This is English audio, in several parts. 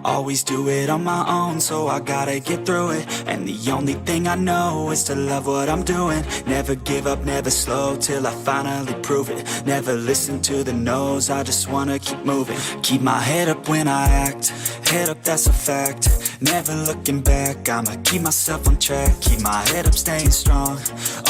Always do it on my own, so I gotta get through it. And the only thing I know is to love what I'm doing. Never give up, never slow, till I finally prove it. Never listen to the no's, I just wanna keep moving. Keep my head up when I act, head up, that's a fact. Never looking back, I'ma keep myself on track. Keep my head up, staying strong,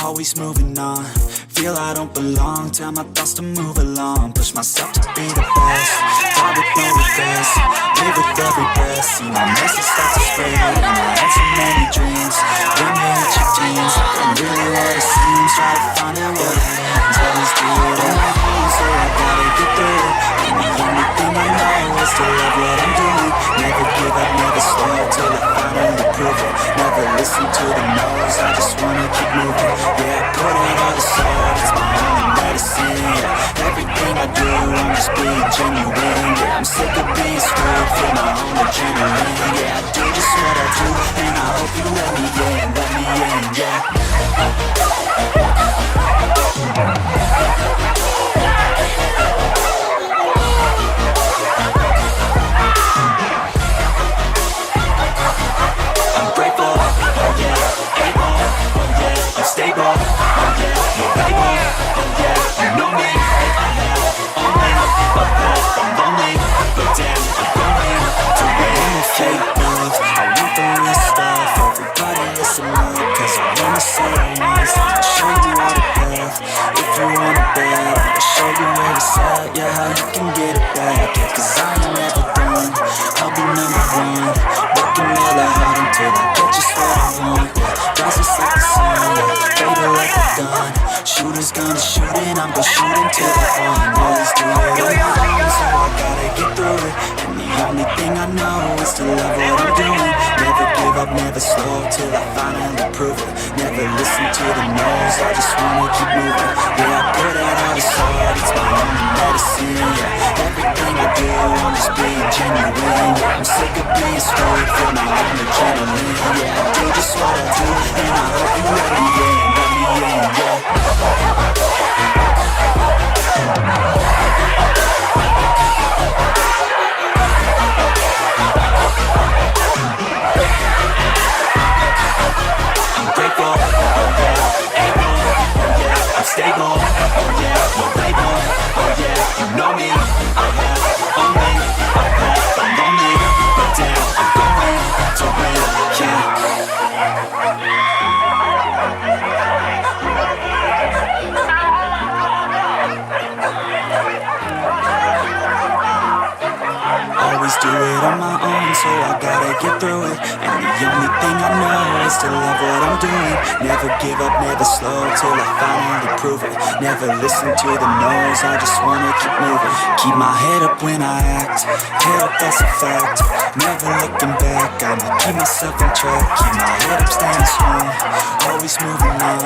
always moving on. Feel I don't belong, tell my thoughts to move along. Push myself to be the best, die with no regrets. Live with every breath, see my message start to spread. And I had so many dreams, when you hit your teens. I'm really what it seems, try to find out what it means. Always do it on my own, so I gotta get through it. And the only thing I know is to love what I'm doing. Never give up, never slow, till I finally prove it. Never listen to the no's, I just wanna keep moving. Yeah, I put it all aside, it's my only medicine. Yeah, everything I do, I'm just being genuine. Yeah, I'm sick of being screwed, feel my own adrenaline. Yeah, I do just what I do, and I hope you let me in, yeah. I'm grateful, oh yeah, able, oh yeah, I'm stable, oh yeah, you're able, oh yeah, you know me, I have only a path, I'm lonely, but damn, I'm going to win. Fake love, I want the real stuff. Everybody listen up, cause I wanna say it once. I'll show you all the path, if you want it bad. I'll show you where it's at, yeah, how you can get it back. Yeah, cause I ain't never done, I'll be number one. Working hella hard until I get just what I want. Yeah, rise just like the sun, yeah, fatal like a gun. Shooters gonna shoot and I'm gonna shoot until they're on. Always do it on my own, so I gotta get through it. And the only thing I know is to love what I'm doing. Never give up, never slow, till I finally prove it. Never listen to the no's, I just wanna keep moving. Yeah, I put it all aside, it's my only medicine. Yeah, everything I do, I'm just being genuine. Yeah, I'm sick of being screwed, feel my own adrenaline. Yeah, I do just what I do, and I hope you let me in, yeah. I'm grateful, oh yeah, able, oh yeah, I'm stable, oh yeah, you're label, oh yeah, you know me, I have only a path, I'm lonely, but damn, I'm going to win, yeah. Always do it on my own, so I gotta get through it. And the only thing I know is to love what I'm doing. Never give up, never slow, till I finally prove it. Never listen to the no's, I just wanna keep moving. Keep my head up when I act, head up, that's a fact. Never looking back, I'ma keep myself on track. Keep my head up, staying strong, always moving on.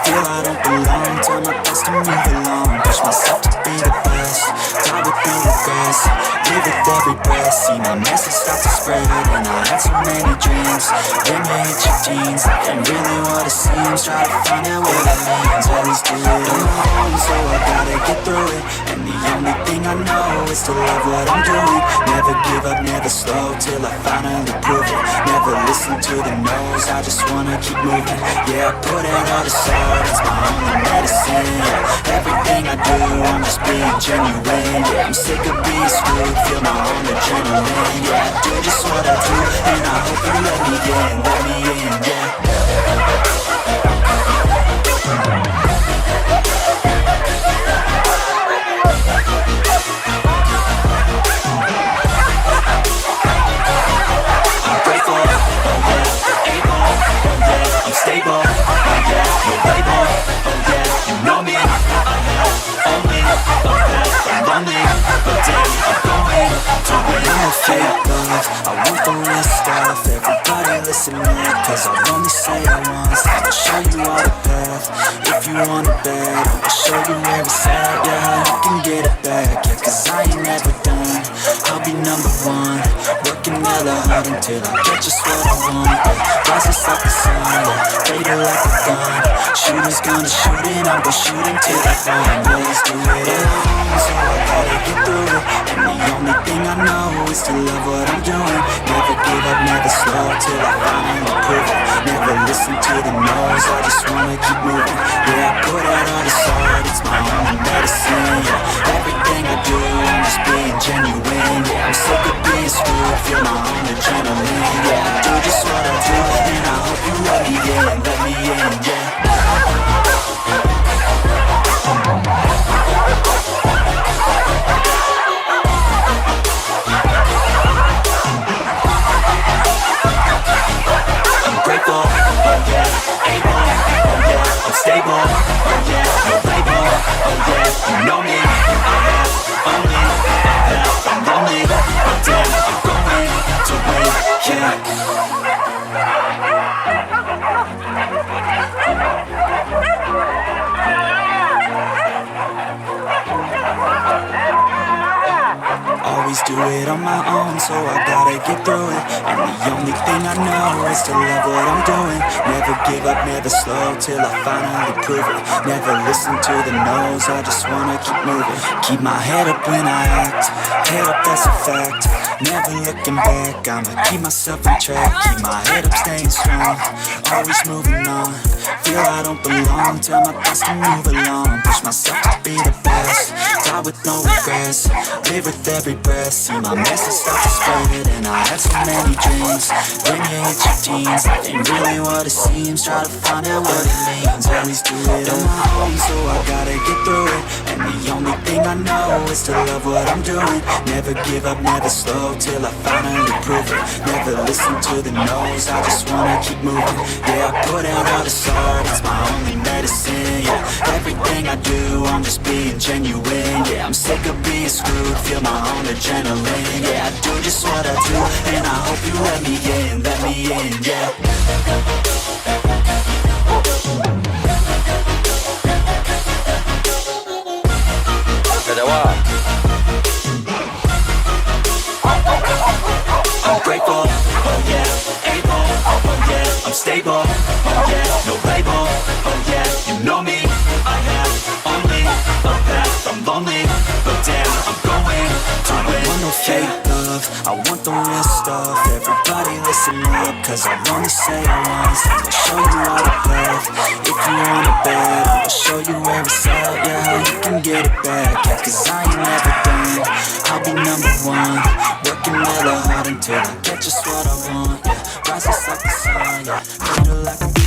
Feel I don't belong, tell my thoughts to move along. Push myself to be the best, die with no regrets. Live with every breath, see my message start to spread. And I had so many dreams, when you hit your teens. And really what it seems, try to find out what it means. Always do it on my own, so I gotta get through it. And the only thing I know is to love what I'm doing. Never give up, never slow, till I finally prove it. Never listen to the no's, I just wanna keep moving. Yeah, I put it all aside, it's my only medicine. Yeah, everything I do, I'm just being genuine. Yeah, I'm sick of being screwed, feel my own adrenaline. Yeah, I do just what I do, and I hope you let me in, yeah. I'm grateful, oh yeah, able, oh yeah, I'm stable, oh yeah, you're label, oh yeah, you know me, I have only a path, I'm lonely, but damn, I'm going to win. No fake love, I want the real stuff. Everybody listen up, cause I'll only say it once. I'll show you all the path, you want it bad, I'll show you where it's at, yeah, how you can get it back, yeah, cause I ain't never done, I'll be number one, working hella hard until I get just what I want, yeah, rises like the sun, yeah, fatal like a gun, shooters gonna shoot and I'm gonna shoot until I find ways to it at home, so I gotta get through it, and the only thing I know is to love what I'm doing, never give up, never slow, till I finally prove it, never listen to the no's, I just wanna keep moving, yeah, I put out all this art, it's my only medicine, yeah, everything I do, I'm just being genuine, yeah, I'm sick of being screwed, feel my own adrenaline, yeah, I do just what I do, and I hope you let me in, yeah. Grateful, oh yeah, able, oh yeah, I'm stable, oh yeah, no label, oh yeah, you know me, I have only that, I'm lonely, but damn, I'm going to win, yeah. Always do it on my own, so I gotta get through it, and the only thing I know is to love what I'm doing, never give up, never slow, till I finally prove it, never listen to the no's, I just wanna keep moving, keep my head up when I act, head up that's a fact, never looking back, I'ma keep myself on track, keep my head up staying strong, always moving on, feel I don't belong, tell my thoughts to move along, push myself to be the best, die with no regrets, live with every breath, see my message start to spread, and I had so many dreams, when you hit your teens, life ain't really what it seems, try to find out what it means, always do it on my own, so I gotta get through it, and the only thing I know is to love what I'm doing, never give up, never slow, till I finally prove it, never listen to the no's, I just wanna keep moving, yeah, I put out all this art, it's my only medicine, yeah, everything I do, I'm just being genuine, yeah, I'm sick of being screwed, feel my own adrenaline, yeah, I do just what I do, and I hope you let me in, yeah. I'm grateful, oh yeah, able, oh yeah, I'm stable, oh yeah, no label, oh yeah, you know me, I have only a path, I'm lonely, but damn, I'm going to win. I want no fake love, I want the real stuff, everybody listen up, cause I'll only say it once, I'll show you all the path, if you want it bad, I'll show you where it's at, yeah, how you can get it back, yeah, cause I ain't never done, I'll be number one, working hella hard until I get just what I want, yeah, rises like the sun, yeah, fatal like a